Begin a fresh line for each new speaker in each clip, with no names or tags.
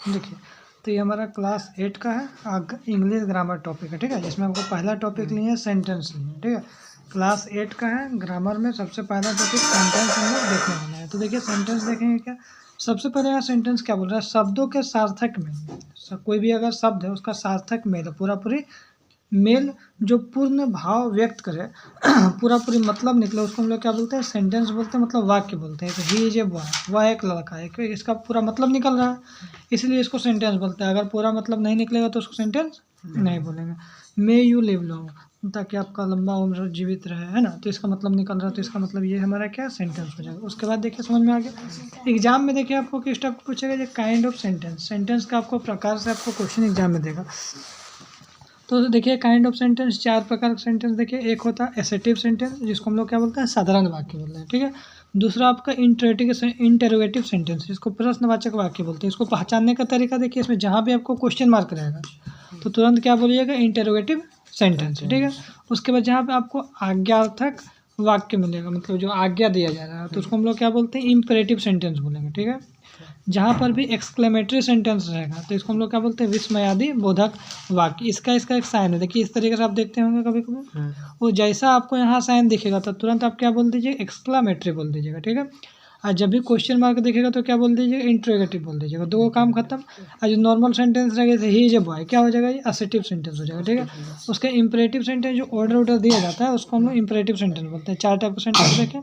देखिए, तो ये हमारा क्लास 8 का है इंग्लिश ग्रामर टॉपिक है, ठीक है, जिसमें हमको पहला टॉपिक लिए है सेंटेंस लिए, ठीक है। क्लास 8 का है ग्रामर में सबसे पहला टॉपिक सेंटेंस हम लोग देखने वाला है। तो देखिए सेंटेंस देखेंगे क्या, सबसे पहले यहाँ सेंटेंस क्या बोल रहा है, शब्दों के सार्थक में कोई भी अगर शब्द है उसका सार्थक मेल, पूरा पूरी मेल जो पूर्ण भाव व्यक्त करे पूरा पूरी मतलब निकले, उसको हम लोग क्या बोलते हैं, सेंटेंस बोलते हैं, मतलब वाक्य बोलते हैं। तो ही इज ए बॉय, वह एक लड़का है, क्योंकि इसका पूरा मतलब निकल रहा है, इसलिए इसको सेंटेंस बोलते हैं। अगर पूरा मतलब नहीं निकलेगा तो उसको सेंटेंस नहीं बोलेंगे। मे यू लिव लॉन्ग, ताकि आपका लंबा उम्र जीवित रहे, है ना, तो इसका मतलब निकल रहा है, तो इसका मतलब ये हमारा क्या सेंटेंस हो जाएगा। उसके बाद देखिए समझ में आ गया। एग्जाम में देखिए आपको किस टाइप पूछेगा, ये काइंड ऑफ सेंटेंस, सेंटेंस का आपको प्रकार से आपको क्वेश्चन एग्जाम में देगा। तो देखिए काइंड ऑफ सेंटेंस, 4 प्रकार का सेंटेंस देखिए। एक होता है एसेटिव सेंटेंस, जिसको हम लोग क्या बोलते हैं, साधारण वाक्य बोलते हैं, ठीक है। दूसरा आपका इंटरोगेटिव सेंटेंस, जिसको प्रश्नवाचक वाक्य बोलते हैं। इसको पहचानने का तरीका देखिए, इसमें जहाँ भी आपको क्वेश्चन मार्क रहेगा तो तुरंत क्या बोलिएगा, इंटरोगेटिव सेंटेंस, ठीक है। उसके बाद जहाँ पे आपको आज्ञार्थक वाक्य मिलेगा, मतलब जो आज्ञा दिया जा रहा है, तो उसको हम लोग क्या बोलते हैं, इम्पेरेटिव सेंटेंस बोलेंगे, ठीक है। जहाँ पर भी एक्सक्लेमेटरी सेंटेंस रहेगा तो इसको हम लोग क्या बोलते हैं, विस्मयादि बोधक वाक्य। इसका एक साइन है, देखिए इस तरीके से आप देखते होंगे कभी कभी, वो जैसा आपको यहाँ साइन दिखेगा तो तुरंत आप क्या बोल दीजिए, एक्सक्लेमेटरी बोल दीजिएगा, ठीक है। और जब भी क्वेश्चन मार्क दिखेगा तो क्या बोल दीजिएगा, इंट्रोगेटिव बोल दीजिएगा, दो काम खत्म। और जो नॉर्मल सेंटेंस रहेगा ही इज ए बॉय, क्या हो जाएगा, ये असेटिव सेंटेंस हो जाएगा, ठीक है। उसके इंपरेटिव सेंटेंस जो ऑर्डर दिया जाता है उसको हम लोग इंपरेटिव सेंटेंस बोलते हैं। 4 टाइप का सेंटेंस देखें।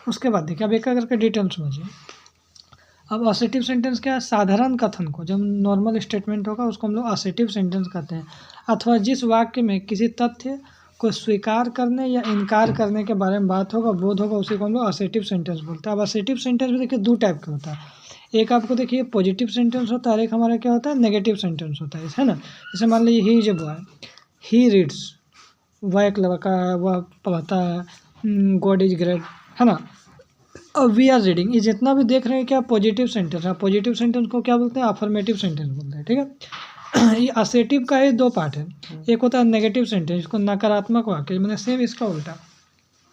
उसके बाद देखिए अब एक करके डिटेल समझिए। अब असेटिव सेंटेंस क्या है, साधारण कथन को, जब नॉर्मल स्टेटमेंट होगा उसको हम लोग असेटिव सेंटेंस कहते हैं। अथवा जिस वाक्य में किसी तथ्य को स्वीकार करने या इनकार करने के बारे में बात होगा, बोध होगा, उसी को हम लोग असेटिव सेंटेंस बोलते हैं। अब असेटिव सेंटेंस भी देखिए 2 टाइप का होता है। एक आपको देखिए पॉजिटिव सेंटेंस होता है और एक हमारा क्या होता है, नेगेटिव सेंटेंस होता है ना। जैसे मान लीजिए he is a boy, he reads, वह एक लड़का है, वह पढ़ता है, गॉड इज ग्रेट, है ना। अब वी आर रीडिंग, ये जितना भी देख रहे हैं क्या पॉजिटिव सेंटेंस है। पॉजिटिव सेंटेंस को क्या बोलते हैं, अफर्मेटिव सेंटेंस बोलते हैं, ठीक है। ये असेटिव का ही 2 पार्ट है। एक होता है नेगेटिव सेंटेंस, इसको नकारात्मक वाक्य, मतलब सेम इसका उल्टा।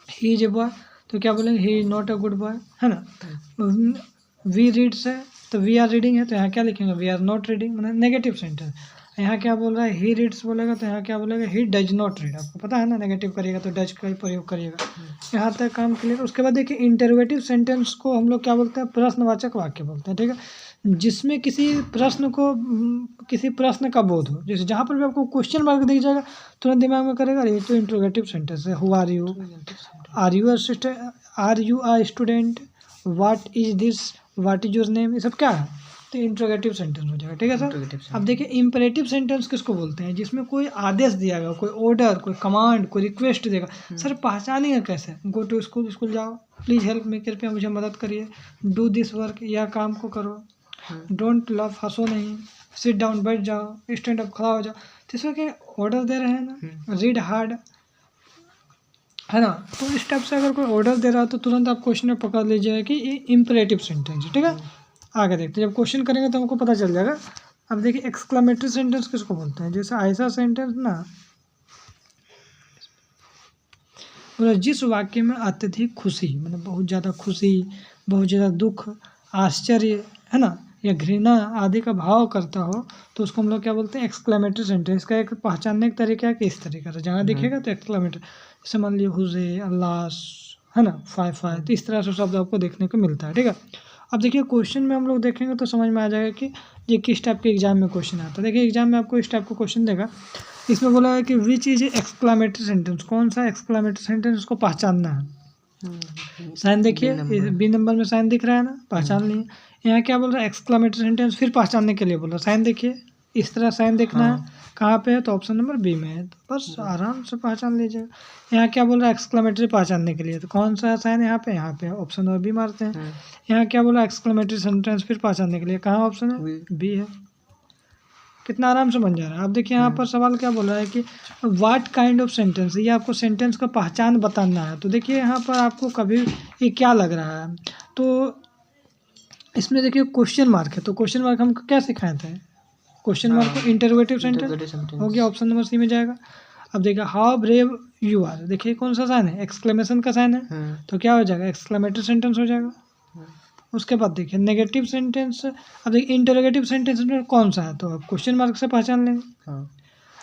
ही इज ए बॉय तो क्या बोलेंगे, he is not a good boy, है ना। वी रीड्स है तो वी आर रीडिंग है, तो यहाँ क्या लिखेंगे, वी आर नॉट रीडिंग, मतलब नेगेटिव सेंटेंस। यहाँ क्या बोल रहा है, ही रीड्स बोलेगा तो यहाँ क्या बोलेगा, ही डज नॉट रीड। आपको पता है ना, नेगेटिव करिएगा तो डज का ही प्रयोग करिएगा। यहाँ तक काम क्लियर। उसके बाद देखिए इंटरोगेटिव सेंटेंस को हम लोग क्या बोलते हैं, प्रश्नवाचक वाक्य बोलते हैं, ठीक है। जिसमें किसी प्रश्न को किसी प्रश्न का बोध हो, जैसे जहाँ पर भी आपको क्वेश्चन मार्क दिख जाएगा तुरंत दिमाग में करेगा, ये तो इंटरोगेटिव सेंटेंस है। Who are you, are you a student, what is this, what is your name, ये सब क्या है, तो इंट्रोगेटिव सेंटेंस हो जाएगा, ठीक है सर। अब देखिए इंपरेटिव सेंटेंस किसको बोलते हैं, जिसमें कोई आदेश दिया गया, कोई ऑर्डर, कोई कमांड, कोई रिक्वेस्ट देगा। सर पहचानेंगे कैसे, गो टू स्कूल, स्कूल जाओ, प्लीज़ हेल्प मी, कृपया मुझे मदद करिए, डू दिस वर्क, यह काम को करो, डोंट लव, हंसो नहीं, सिट डाउन, बैठ जाओ, स्टैंड अप, खड़ा हो जाओ। तो इसमें क्या ऑर्डर दे रहे हैं ना, रीड हार्ड, है ना। तो इस टाइप से अगर कोई ऑर्डर दे रहा है तो तुरंत आप क्वेश्चन में पकड़ लीजिएगा कि ये इंपरेटिव सेंटेंस है, ठीक है। आगे देखते हैं, जब क्वेश्चन करेंगे तो हमको पता चल जाएगा। अब देखिए एक्सक्लेमेटरी सेंटेंस किसको बोलते हैं, जैसे ऐसा सेंटेंस ना, मतलब जिस वाक्य में अत्यधिक खुशी, मतलब बहुत ज़्यादा खुशी, बहुत ज़्यादा दुख, आश्चर्य, है ना, या घृणा आदि का भाव करता हो, तो उसको हम लोग क्या बोलते हैं, एक्सक्लेमेटरी सेंटेंस। का एक पहचानने का तरीका है कि इस तरीके से जहाँ दिखेगा तो एक्सक्लेमेटरी, जैसे मान लीजिए हुजे, अल्लास, है ना, फाय फाय, तो इस तरह से शब्द आपको देखने को मिलता है, ठीक है। अब देखिए क्वेश्चन में हम लोग देखेंगे तो समझ में आ जाएगा कि ये किस टाइप के एग्जाम में क्वेश्चन आता है। देखिए एग्जाम में आपको इस टाइप का क्वेश्चन देगा, इसमें बोला है कि विच इज एक्सक्लेमेटरी सेंटेंस, कौन सा एक्सक्लेमेटरी सेंटेंस, उसको पहचानना है। साइन देखिए बी नंबर में साइन दिख रहा है ना, पहचान लिए। यहाँ क्या बोल रहा है, एक्सक्लेमेटरी सेंटेंस, फिर पहचानने के लिए बोल रहा है, साइन देखिए इस तरह साइन देखना है, कहाँ पे है, तो ऑप्शन नंबर बी में है, तो बस आराम से पहचान लीजिएगा। यहाँ क्या बोल रहा है, एक्सक्लेमेटरी पहचानने के लिए, तो कौन सा साइन यहाँ पे ऑप्शन नंबर बी मारते हैं। यहाँ क्या बोला, एक्सक्लेमेटरी सेंटेंस फिर पहचानने के लिए, कहाँ ऑप्शन है, बी है। कितना आराम से बन जा रहा है। अब देखिए यहाँ पर सवाल क्या बोल रहा है कि व्हाट काइंड ऑफ सेंटेंस, ये आपको सेंटेंस का पहचान बताना है। तो देखिए यहाँ पर आपको कभी ये क्या लग रहा है, तो इसमें देखिए क्वेश्चन मार्क है, तो क्वेश्चन मार्क हम क्या सिखाए थे, क्वेश्चन मार्क को इंटरोगेटिव सेंटेंस हो गया, ऑप्शन नंबर सी में जाएगा। अब देखिए हाउ ब्रेव यू आर, देखिए कौन सा साइन है, एक्सक्लेमेशन का साइन है, तो क्या हो जाएगा, एक्सक्लेमेटरी सेंटेंस हो जाएगा। उसके बाद देखिए नेगेटिव सेंटेंस। अब देखिए इंटरोगेटिव सेंटेंस में कौन सा है, तो आप क्वेश्चन मार्क से पहचान लेंगे।
हाँ।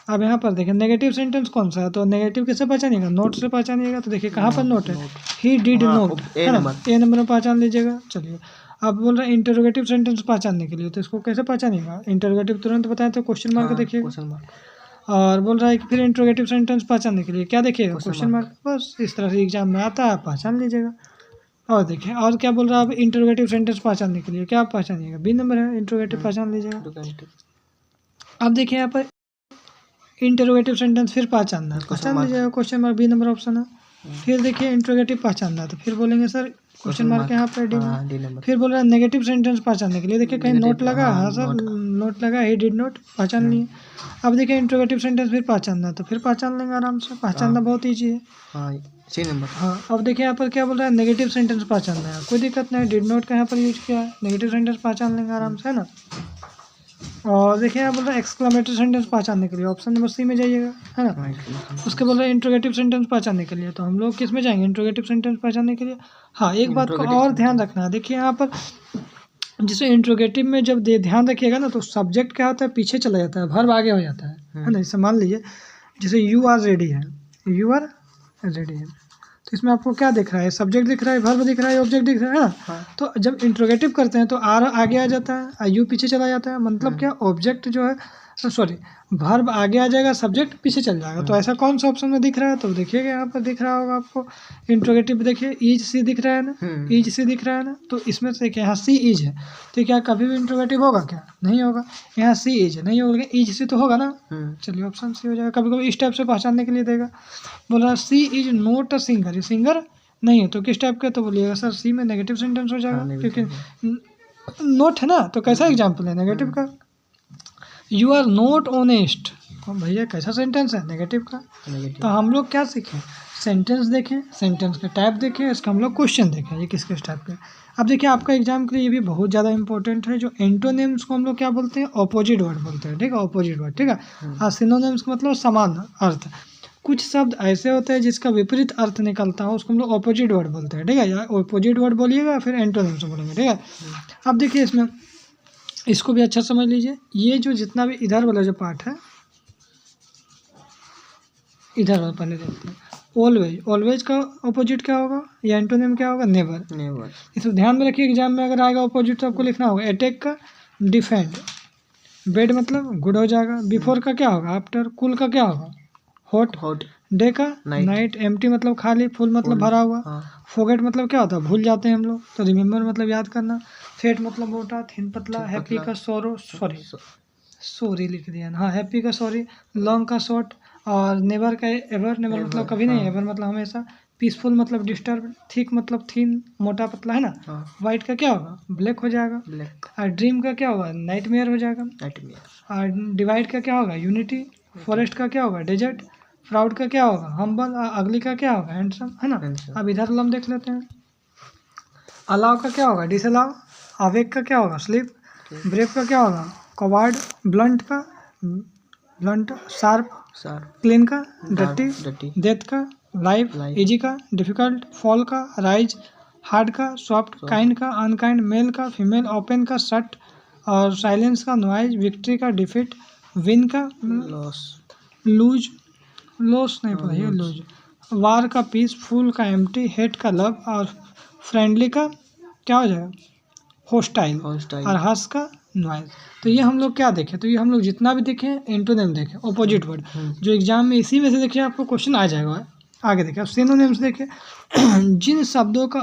अब यहाँ पर देखिए नेगेटिव सेंटेंस कौन सा है, तो नेगेटिव किससे पहचानिएगा, नोट से पहचानिएगा। तो देखिए कहाँ पर नोट है, ही डिड नोट, है ना, ए नंबर में पहचान लीजिएगा। चलिए अब बोल रहे हैं इंटरोगेटिव सेंटेंस पहचानने के लिए, तो इसको कैसे पहचानिएगा, इंटरोगेटिव तुरंत बताएं तो क्वेश्चन मार्क देखिएगा। और बोल रहा है कि फिर इंटरोगेटिव सेंटेंस पहचानने के लिए क्या देखिएगा, क्वेश्चन मार्क। बस इस तरह से एग्जाम में आता है, पहचान लीजिएगा। और देखिए और क्या बोल रहा है, अब इंटरोगेटिव सेंटेंस पहचानने के लिए क्या पहचानिएगा, बी नंबर है, इंटरोगेटिव पहचान लीजिएगा। अब देखिए यहाँ पर इंटरोगेटिव सेंटेंस फिर पहचानना है, पहचान लीजिएगा, question mark, B number option है। फिर देखिए इंटरोगेटिव पहचानना है, तो फिर बोलेंगे सर क्वेश्चन मार्क यहाँ पर डी नंबर। फिर बोल रहा है नेगेटिव सेंटेंस पहचानने के लिए, देखिए कहीं नोट लगा, हाँ सर नोट लगा, ही डिड नोट, पहचान लिए। अब देखिए इंटरोगेटिव सेंटेंस फिर पहचानना है, तो फिर पहचान लेंगे आराम से, पहचानना बहुत ईजी है। हाँ अब देखिए यहाँ पर क्या बोल रहा है, नेगेटिव सेंटेंस पहचानना है, कोई दिक्कत नहीं, डिड नोट का यहाँ पर यूज किया है, नेगेटिव सेंटेंस पहचान लेंगे आराम से, है ना। और देखिए यहाँ बोल रहा है एक्सक्लेमेटरी सेंटेंस पहचानने के लिए ऑप्शन नंबर सी में जाइएगा, है ना। उसके बोल रहा है इंट्रोगेटिव सेंटेंस पहचानने के लिए, तो हम लोग किस में जाएंगे, इंट्रोगेटिव सेंटेंस पहचानने के लिए। हाँ एक बात को और ध्यान रखना है, देखिए यहाँ पर जिसे इंट्रोगेटिव में जब ध्यान रखिएगा ना, तो सब्जेक्ट क्या होता है पीछे चला जाता है, वर्ब आगे हो जाता है ना। जैसे मान लीजिए जैसे यू आर रेडी है, यू आर रेडी है, तो इसमें आपको क्या दिख रहा है, सब्जेक्ट दिख रहा है, वर्ब दिख रहा है, ऑब्जेक्ट दिख रहा है ना। हाँ। तो जब इंट्रोगेटिव करते हैं तो आर आगे आ जाता है, यू पीछे चला जाता है, मतलब क्या ऑब्जेक्ट जो है सॉरी वर्ब आगे आ जाएगा, सब्जेक्ट पीछे चल जाएगा। तो ऐसा कौन सा ऑप्शन में दिख रहा है, तो देखिएगा यहाँ पर दिख रहा होगा आपको इंट्रोगेटिव, देखिए ईज सी दिख रहा है ना, ईज सी दिख रहा है ना, तो इसमें से देखिए यहाँ सी ईज है, तो क्या कभी भी इंट्रोगेटिव होगा क्या, नहीं होगा। यहाँ सी ईज नहीं होगा, ईज सी तो होगा ना। चलिए ऑप्शन सी हो जाएगा, कभी कभी इस टाइप से पहचानने के लिए देगा, बोला सी इज नोट अ सिंगर, ये सिंगर नहीं है, तो किस टाइप का, तो बोलिएगा सर सी में नेगेटिव सेंटेंस हो जाएगा, क्योंकि नोट है ना, तो कैसा एग्जाम्पल है नेगेटिव का। यू आर नॉट ऑनेस्ट, भैया कैसा सेंटेंस है, नेगेटिव का। तो हम लोग क्या सीखें, सेंटेंस देखें, सेंटेंस का टाइप देखें, इसका हम लोग क्वेश्चन देखें ये किस किस टाइप के। अब देखिए आपका एग्जाम के लिए ये भी बहुत ज़्यादा इंपॉर्टेंट है, जो एंटोनिम्स को हम लोग क्या बोलते हैं, ऑपोजिट वर्ड बोलते हैं, ठीक है, ऑपोजिट वर्ड, ठीक है। और सिनोनिम्स का मतलब समान अर्थ। कुछ शब्द ऐसे होते हैं जिसका विपरीत अर्थ निकलता है, उसको हम लोग ऑपोजिट वर्ड बोलते हैं, ठीक है, या ऑपोजिट वर्ड बोलिएगा फिर एंटोनिम्स बोलेंगे, ठीक है। अब देखिए इसमें इसको भी अच्छा समझ लीजिए, ये जो जितना भी इधर वाला जो पार्ट है, इधर वाला पहले देखते हैं, ऑलवेज, ऑलवेज का ऑपोजिट क्या होगा, या एंटोनिम क्या होगा, नेवर, नेवर। इसको ध्यान में रखिए, एग्जाम में अगर आएगा ऑपोजिट तो आपको लिखना होगा, अटैक का डिफेंड, बेड मतलब गुड हो जाएगा, बिफोर का क्या होगा, आफ्टर, कूल का क्या होगा, हॉट, हॉट, डे का नाइट, एम्प्टी मतलब खाली, फुल मतलब भरा हुआ, फोगेट मतलब क्या होता है, भूल जाते हैं हम लोग, तो रिमेम्बर मतलब याद करना, फेट मतलब मोटा, थिन पतला, हैप्पी का सॉरो, सॉरी लिख दिया ना, हाँ हैप्पी का सॉरी, लॉन्ग का शॉर्ट, और नेवर का एवर, नेवर मतलब कभी नहीं, एवर मतलब हमेशा, पीसफुल मतलब डिस्टर्ब, थिक मतलब थीन मोटा पतला, है ना। वाइट का क्या होगा, ब्लैक हो जाएगा, ब्लैक। और ड्रीम का क्या होगा, नाइटमेयर हो जाएगा, नाइटमेयर। और डिवाइड का क्या होगा, यूनिटी। फॉरेस्ट का क्या होगा, डेजर्ट। प्राउड का क्या होगा, हम्बल। अगली का क्या होगा, हैंडसम, है ना। अब इधर लम देख लेते हैं, अलाउ का क्या होगा, डिसअलाउ। अवेक का क्या होगा, स्लीप। ब्रेव का क्या होगा, कवार्ड। ब्लंट का ब्लंट, शार्प। क्लीन का डर्टी। डेथ का लाइफ। इजी का डिफिकल्ट। फॉल का राइज। हार्ड का सॉफ्ट। काइंड का अनकाइंड। मेल का फीमेल। ओपन का शट। और साइलेंस का नॉइज। विक्ट्री का डिफीट। विन का लॉस। लूज लॉस नहीं पता है, लूज। वार का पीस। फूल का एम्प्टी। हेट का लव। और फ्रेंडली का क्या हो जाएगा, होस्टाइल। और हर्ष का नॉइज। तो ये हम लोग क्या देखें, तो ये हम लोग जितना भी देखें एंटोनिम देखें, ऑपोजिट वर्ड, जो एग्जाम में इसी में से देखिए आपको क्वेश्चन आ जाएगा। आगे देखिए, अब सिनोनिम्स देखें, जिन शब्दों का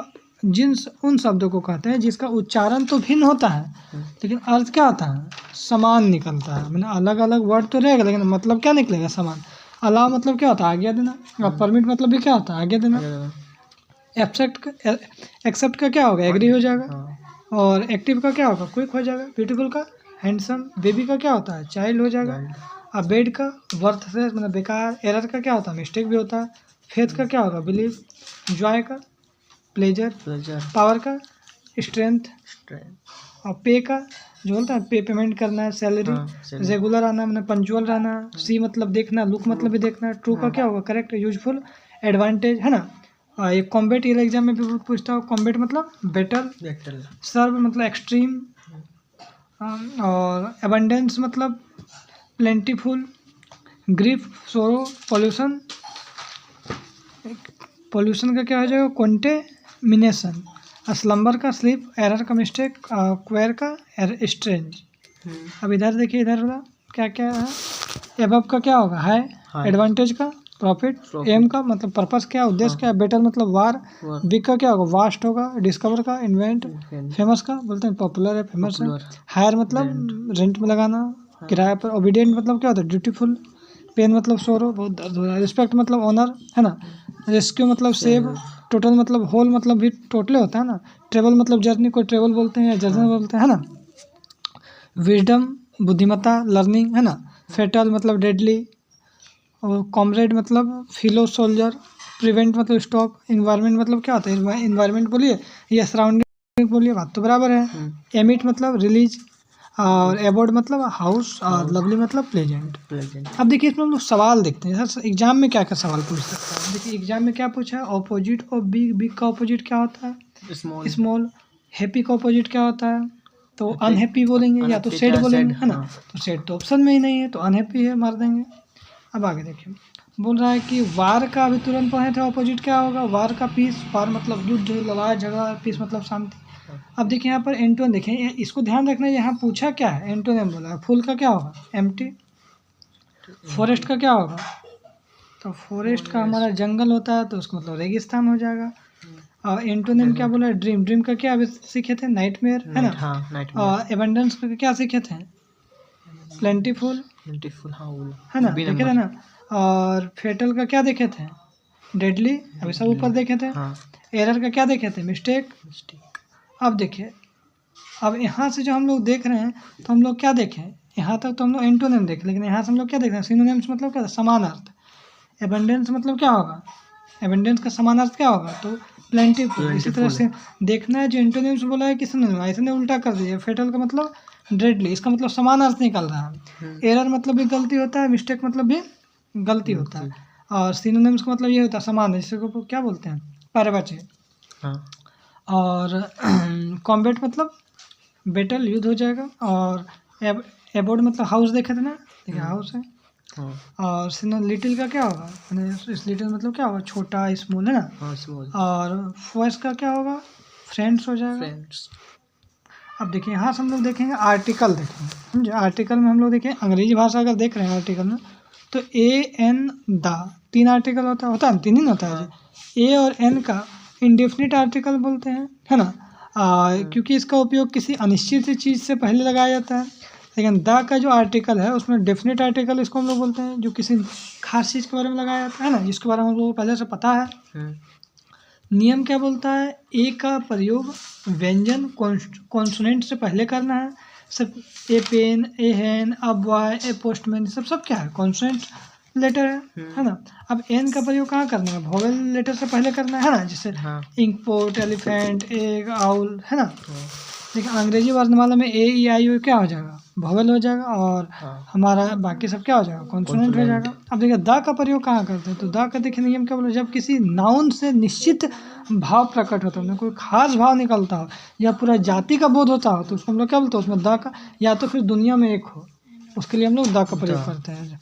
उन शब्दों को कहते हैं जिसका उच्चारण तो भिन्न होता है लेकिन अर्थ क्या होता है, समान निकलता है। मैंने अलग अलग वर्ड तो रहेगा लेकिन मतलब क्या निकलेगा, समान। अलाउ मतलब क्या होता है, आज्ञा देना। और परमिट मतलब भी क्या होता है, आज्ञा देना। एक्सेप्ट का क्या होगा, एग्री हो जाएगा। और एक्टिव का क्या होगा, क्विक हो जाएगा। ब्यूटीफुल का हैंडसम। बेबी का क्या होता है, चाइल्ड हो जाएगा। अब बेड का वर्थलेस मतलब बेकार। एरर का क्या होता है, मिस्टेक भी होता है। फेथ का क्या होगा, बिलीव। जॉय का प्लेजर। पावर का स्ट्रेंथ। और पे का जो बोलता है पेमेंट करना है, सैलरी। रेगुलर आना मतलब पंचुअल रहना। सी मतलब देखना, लुक मतलब भी देखना। ट्रू का क्या होगा, करेक्ट, यूजफुल, एडवांटेज, है ना। ये कॉम्बेट, ये एग्जाम में भी पूछता हो। कॉम्बेट मतलब बेटर, सर्व मतलब एक्सट्रीम, और एबंडेंस मतलब प्लेंटीफुल, ग्रीफ सोरो, पॉल्यूशन, पॉल्यूशन का क्या हो जाएगा कॉन्टेमिनेशन, स्लम्बर का स्लीप, एरर का मिस्टेक, क्वेर का स्ट्रेंज। अब इधर देखिए, इधर वाला क्या क्या है। एबव का क्या होगा हाई, एडवांटेज का प्रॉफिट, एम का मतलब पर्पस क्या, उद्देश्य क्या, बेटर मतलब वार, बिग का क्या होगा वास्ट होगा, डिस्कवर का इन्वेंट, फेमस का बोलते हैं पॉपुलर है, फेमस है, हायर मतलब रेंट में लगाना, किराए पर, ओबीडियंट मतलब क्या होता है ड्यूटीफुल, पेन मतलब सोरो बहुत दर्द हो रहा है, रिस्पेक्ट मतलब ऑनर है ना, रेस्क्यू मतलब सेव, टोटल मतलब होल मतलब भी टोटल होता है ना, ट्रेवल मतलब जर्नी, कोई ट्रेवल बोलते हैं या जर्नी बोलते हैं है ना, विजडम बुद्धिमत्ता, लर्निंग है ना, फेटल मतलब डेडली, और कॉमरेड मतलब फिलो सोल्जर, प्रिवेंट मतलब स्टॉप, इन्वायरमेंट मतलब क्या होता है इन्वायरमेंट बोलिए या सराउंडिंग बोलिए, बात तो बराबर है। एमिट मतलब रिलीज, और एबोर्ड मतलब हाउस, और लवली मतलब प्लेजेंट। अब देखिए इसमें हम लोग सवाल देखते हैं सर एग्जाम में क्या क्या सवाल पूछ सकता है। देखिए एग्जाम में क्या पूछा है, ऑपोजिट ऑफ बिग, बिग का ऑपोजिट क्या होता है स्मॉल, हैप्पी का ऑपोजिट क्या होता है तो अनहैप्पी बोलेंगे या तो सैड बोलेंगे है ना, तो सैड तो ऑप्शन में ही नहीं है तो अनहैप्पी है, मार देंगे। अब आगे देखिए बोल रहा है कि वार का अभी तुरंत पढ़े थे ऑपोजिट क्या होगा, वार का पीस, वार मतलब युद्ध लड़ाई झगड़ा, पीस मतलब शांति। अब देखिए यहाँ पर एंटोन देखें, इसको ध्यान रखना यहाँ पूछा क्या है, एंटोनिम बोला है। फुल का क्या होगा एम्प्टी, फॉरेस्ट का क्या होगा तो फॉरेस्ट का हमारा जंगल होता है तो उसका मतलब रेगिस्तान हो जाएगा। और एंटोनिम क्या बोला है ड्रीम, ड्रीम का क्या अभी सीखे थे नाइटमेयर है ना, और एबंडेंस का क्या सीखे थे प्लेंटीफुल है ना, देखे थे ना। और फेटल का क्या देखे थे डेडली, अभी सब ऊपर देखे थे। एरर का क्या देखे थे मिस्टेक। अब देखिए अब यहाँ से जो हम लोग देख रहे हैं तो हम लोग क्या देखें, यहाँ तक तो हम लोग एंटोनिम देखें, लेकिन यहाँ से हम लोग क्या देख रहे हैं सिनोनिम्स मतलब क्या समान अर्थ। एबंडेंस मतलब क्या होगा, एबंडेंस का समान अर्थ क्या होगा तो प्लेंटीफुल। इसी तरह से देखना है जो एंटोनिम्स बोला है कि सिनोनिम, इसने उल्टा कर दिया। फेटल का मतलब डेडली, इसका मतलब समान अर्थ निकल रहा है। एरर मतलब भी गलती होता है, मिस्टेक मतलब भी गलती होता है, और सिनोनिम्स का मतलब ये होता है समान है, जिसको क्या बोलते हैं पर्यायवाची। और कॉम्बेट मतलब बैटल युद्ध हो जाएगा, और एबोर्ड मतलब हाउस देखे थे ना, देखिए हाउस है। और लिटिल का क्या होगा, इस लिटिल मतलब क्या होगा छोटा स्मॉल है ना। और फर्स्ट का क्या होगा फ्रेंड्स हो जाएगा। अब देखिए यहाँ से हम लोग देखेंगे आर्टिकल, देखेंगे समझे। आर्टिकल में हम लोग देखें अंग्रेजी भाषा अगर देख रहे हैं आर्टिकल में तो ए एन द, तीन आर्टिकल होता है तीन ही होता है। ए और एन का इंडेफिनिट आर्टिकल बोलते हैं है ना, क्योंकि इसका उपयोग किसी अनिश्चित चीज़ से पहले लगाया जाता है। लेकिन द का जो आर्टिकल है उसमें डेफिनेट आर्टिकल इसको हम लोग बोलते हैं, जो किसी खास चीज़ के बारे में लगाया जाता है ना, जिसके बारे में हम लोगों को पहले से पता है। नियम क्या बोलता है, ए का प्रयोग व्यंजन कॉन्सोनेंट से पहले करना है। सब a pen, a hen, a boy, a postman, सब क्या है कॉन्सोनेंट लेटर है ना। अब एन का प्रयोग कहाँ करना है, वोवेल लेटर से पहले करना है ना, जैसे inkpot, elephant, egg, owl है ना। लेकिन अंग्रेजी वर्णमाला में ए ई आई ओ क्या हो जाएगा वोवेल हो जाएगा, और हमारा बाकी सब क्या हो जाएगा कॉन्सोनेंट हो जाएगा। अब देखिए द का प्रयोग कहाँ करते हैं तो द का देखिए नियम क्या बोला, जब किसी नाउन से निश्चित भाव प्रकट होता है, कोई खास भाव निकलता हो या पूरा जाति का बोध होता हो तो उसको हम लोग क्या बोलते हैं उसमें द का, या तो फिर दुनिया में एक हो उसके लिए हम लोग द का प्रयोग करते हैं।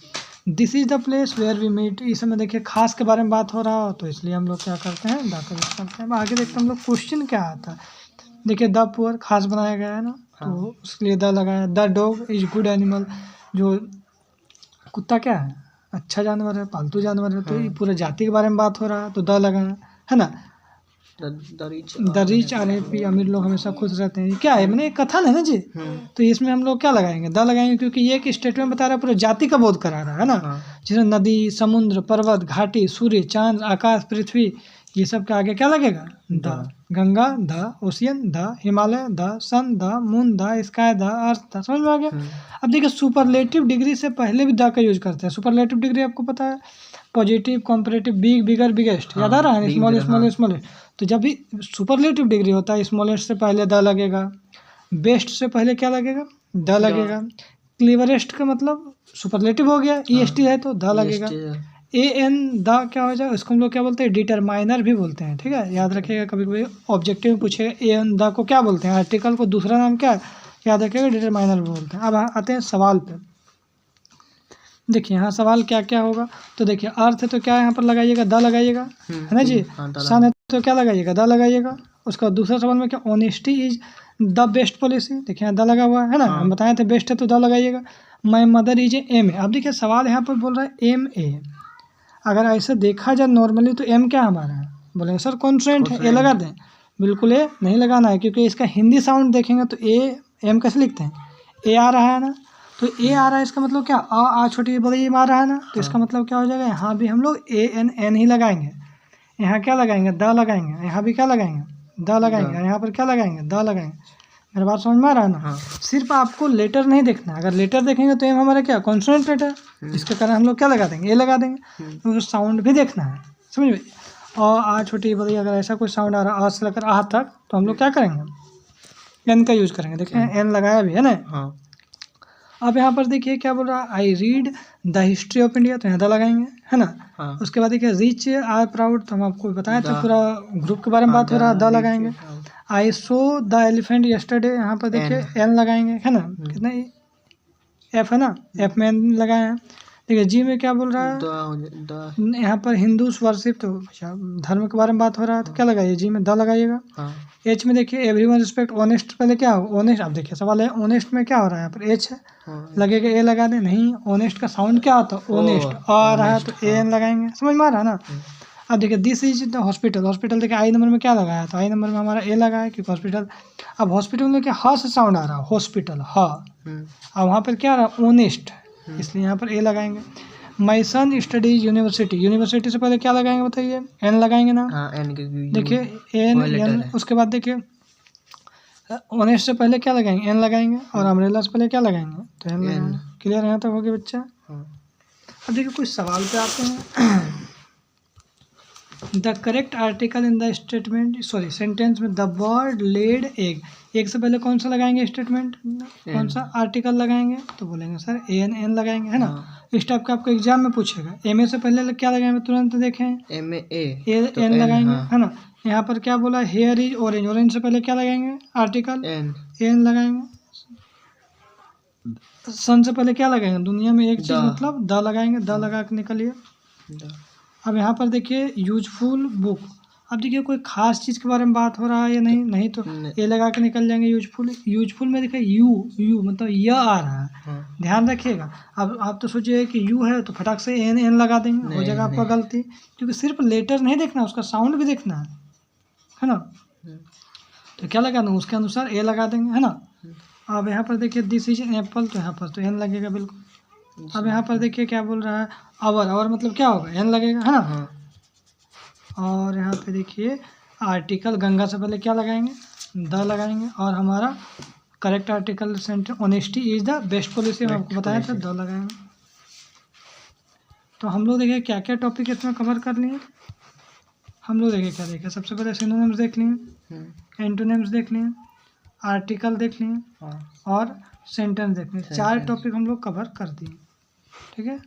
This is the place where we meet, इस समय देखिए खास के बारे में बात हो रहा हो तो इसलिए हम लोग क्या करते हैं द का यूज करते हैं। आगे देखते हैं हम लोग क्वेश्चन क्या आता है। देखिए द पुअर खास बनाया गया है ना, तो उसके लिए द लगाया। The dog is good animal, जो कुत्ता क्या है अच्छा जानवर है, पालतू जानवर है, तो ये पूरे जाति के बारे में बात हो रहा है तो द लगाया है ना। द रिच आर हैप्पी, अमीर लोग हमेशा खुश रहते हैं, ये क्या है मैंने कथन है ना जी। तो इसमें हम लोग क्या लगाएंगे द लगाएंगे, क्योंकि ये एक स्टेटमेंट बता रहा है पूरे जाति का बोध करा रहा है ना। जैसे नदी, समुद्र, पर्वत, घाटी, सूर्य, चांद, आकाश, पृथ्वी, ये सब के आगे क्या लगेगा the. Ganga the, ocean the, Himalaya the, sun the, moon the, sky the, earth the, समझ में आ गया। अब देखिए सुपरलेटिव डिग्री से पहले भी द का यूज करते हैं। सुपरलेटिव डिग्री आपको पता है पॉजिटिव, कॉम्परेटिव, बिग, बिगर, बिगेस्ट, याद आ रहा है स्मॉल स्मॉल स्मॉल। तो जब भी सुपरलेटिव डिग्री होता है स्मॉलेस्ट से पहले द लगेगा, बेस्ट से पहले क्या लगेगा द लगेगा। क्लीवरेस्ट का मतलब सुपरलेटिव हो गया, ईएसटी है तो द लगेगा। ए एन द क्या हो जाए, इसको हम लोग क्या बोलते हैं, डिटरमाइनर भी बोलते हैं। ठीक है, याद रखिएगा, कभी कभी ऑब्जेक्टिव में पूछेगा ए एन द को क्या बोलते हैं, आर्टिकल को दूसरा नाम क्या है, याद रखिएगा डिटरमाइनर भी बोलते हैं। अब आते हैं सवाल पे। देखिए यहाँ सवाल क्या क्या होगा, तो देखिए अर्थ है तो क्या यहाँ पर लगाइएगा, द लगाइएगा, है ना जी। सन है तो क्या लगाइएगा, द लगाइएगा। उसका दूसरा सवाल में क्या, honesty is the best policy, देखिए यहाँ द लगा हुआ है ना, हम बताए थे बेस्ट है तो द लगाइएगा। My mother is M A, अब देखिए सवाल यहाँ पर बोल रहा है एम ए, अगर ऐसे देखा जाए नॉर्मली तो एम क्या हमारा है, बोलेंगे सर कॉन्सोनेंट है, ए लगा दें, बिल्कुल ए नहीं लगाना है, क्योंकि इसका हिंदी साउंड देखेंगे तो ए एम कैसे लिखते हैं, ए आ रहा है ना, तो ए आ रहा है, इसका मतलब क्या, आ छोटी बड़ी आ रहा है ना, तो इसका मतलब क्या हो जाएगा, यहाँ भी हम लोग ए एन एन ही लगाएंगे, यहाँ क्या लगाएंगे, द लगाएंगे, यहाँ भी क्या लगाएंगे, द लगाएंगे, यहाँ पर क्या लगाएंगे, द लगाएंगे। मेरी बात समझ में आ रहा है ना। सिर्फ आपको लेटर नहीं देखना, अगर लेटर देखेंगे तो एम हमारा क्या, कॉन्सोनेंट लेटर, इसके कारण हम लोग क्या लगा देंगे, ए लगा देंगे, तो साउंड भी देखना है, समझ में। और आ छोटी बड़ी अगर ऐसा कोई साउंड आ रहा है, आ से लेकर आ तक, तो हम लोग क्या करेंगे, एन का यूज करेंगे। देखिए एन लगाया भी है ना। अब यहाँ पर देखिए क्या बोल रहा है, I read the history of India, तो यहाँ द लगाएंगे, है ना। उसके बाद देखिए रिच आई प्राउड, तो हम आपको बताया था पूरा ग्रुप के बारे में बात हो रहा है, द लगाएंगे। आई सो द एलिफेंट यस्टरडे, यहाँ पर देखिए एन लगाएंगे, है ना, कितना एफ है ना, एफ में एन लगाए हैं। देखिए जी में क्या बोल रहा है, यहाँ पर हिंदूज वर्शिप, तो धर्म के बारे में बात हो रहा है, तो क्या लगाइए, जी में द लगाइएगा। एच में देखिए एवरीवन रिस्पेक्ट ऑनेस्ट, पहले क्या हो ऑनेस्ट, अब देखिए सवाल है ऑनेस्ट में क्या हो रहा है, यहाँ पर एच है, लगेगा ए लगा दे, नहीं ऑनेस्ट का साउंड क्या होता है, ऑनेस्ट आ रहा है तो ए एन लगाएंगे, समझ में आ रहा है ना। अब देखिए this is the hospital, hospital देखिए आई नंबर में क्या लगाया, तो आई नंबर में हमारा ए लगा है, क्योंकि हॉस्पिटल, अब हॉस्पिटल में क्या ह से साउंड आ रहा है, हॉस्पिटल ह, अब वहाँ पर क्या आ रहा है, ऑनेस्ट, इसलिए यहाँ पर ए लगाएंगे। माई सन स्टडीज यूनिवर्सिटी, यूनिवर्सिटी से पहले क्या लगाएंगे बताइए, एन लगाएंगे ना, देखिए एन एन, उसके बाद देखिए ऑनेस्ट से पहले क्या लगाएंगे, एन लगाएंगे, और अम्ब्रेला से पहले क्या लगाएंगे, तो एन लगाएंगे। क्लियर यहाँ तक हो गया बच्चा। अब देखिए कुछ सवाल पे आते हैं। The correct article in the statement, sorry sentence में, द वर्ड लेड एग, एक से पहले कौन सा लगाएंगे स्टेटमेंट, कौन सा आर्टिकल लगाएंगे, तो बोलेंगे सर ए एन एन लगाएंगे, है ना। इस टाइप का आपको एग्जाम में पूछेगा, एम ए से पहले क्या लगाएंगे, तुरंत देखें एम ए एन लगाएंगे, है ना। यहाँ पर क्या बोला, हेयर इज ऑरेंज, ऑरेंज से पहले क्या लगाएंगे आर्टिकल, एन लगाएंगे। सन से पहले क्या लगाएंगे, दुनिया में एक चीज मतलब द लगाएंगे, द लगा के निकलिए। अब यहाँ पर देखिए यूजफुल बुक, अब देखिए कोई खास चीज़ के बारे में बात हो रहा है या नहीं तो ये लगा के निकल जाएंगे यूजफुल। यूजफुल में देखिए यू मतलब यह आ रहा है, ध्यान रखिएगा। अब आप तो सोचिए कि यू है तो फटाक से एन लगा देंगे, हो जाएगा आपका गलती, क्योंकि सिर्फ लेटर नहीं देखना, उसका साउंड भी देखना है ना। तो क्या लगाना, उसके अनुसार ए लगा देंगे, है ना। अब यहाँ पर देखिए दिस इज एप्पल, तो यहाँ पर तो एन लगेगा बिल्कुल। अब यहाँ पर देखिए क्या बोल रहा है, आवर मतलब क्या होगा, एन लगेगा, है ना। और यहाँ पे देखिए आर्टिकल गंगा से पहले क्या लगाएंगे, द लगाएंगे, और हमारा correct article sentence honesty is the best policy, मैं आपको बताया था, द लगाएंगे। तो हम लोग देखिए क्या क्या टॉपिक इसमें कवर कर लिए। हम लोग देखिए क्या देखे, सबसे पहले सिनोनिम्स देख लिए, एंटोनिम्स देख लिए, आर्टिकल देख लिए और सेंटेंस देख लिए, 4 टॉपिक हम लोग कवर कर दिए, ठीक है।